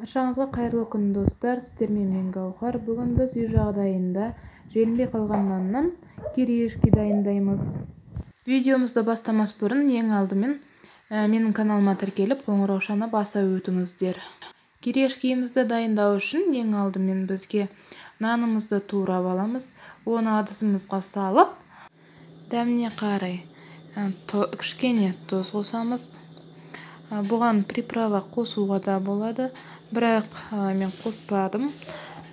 Баршаңызға қайырлы күн достар, сіздермен мен Гаухар. Бүгін біз үй жағдайында желінбей қалған наннан кириешки дайындаймыз. Видеомызды бастамас бұрын ең алдымен менің каналыма тіркеліп қоңыраушаны баса өтіңіздер. Кириешкиімізді дайындау үшін ең алдымен бізге нанымызды турап аламыз. Оны ыдысымызға салып, дәміне қарай кішкене тұз қосамыз. Бұған приправа қосуға да болады, бірақ мен қоспадым.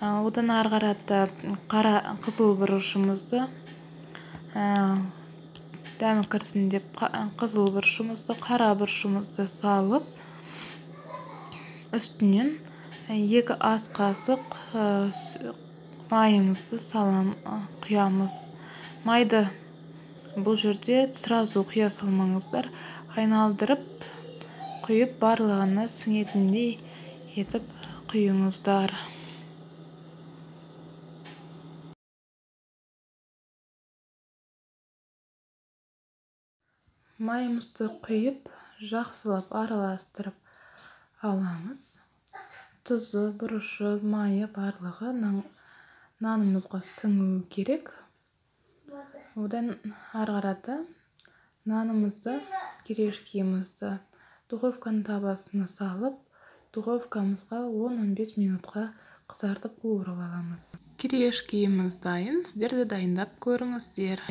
Одан ары қарата қара қызыл бұрышымызды дәмі кірсін деп қызыл бұрышымызды, қара бұрышымызды салып, үстінен 2 ас қасық майымызды құямыз. Майды бұл жерде сразу құя салмаңыздар, айналдырып құйып барлығына сіңетіндей етіп құйыңыздар. Майымызды құйып, жақсылап араластырып аламыз. Тұзы, бұрышы, майы барлығы нанымызға сіңуі керек. Одан ары қарата нанымызды, кириешкиімізді духовканың табасына салып, духовкамызға 10-15 минутқа қызартып қуырып аламыз. Кириешкиіміз дайын, сіздер де дайындап көріңіздер.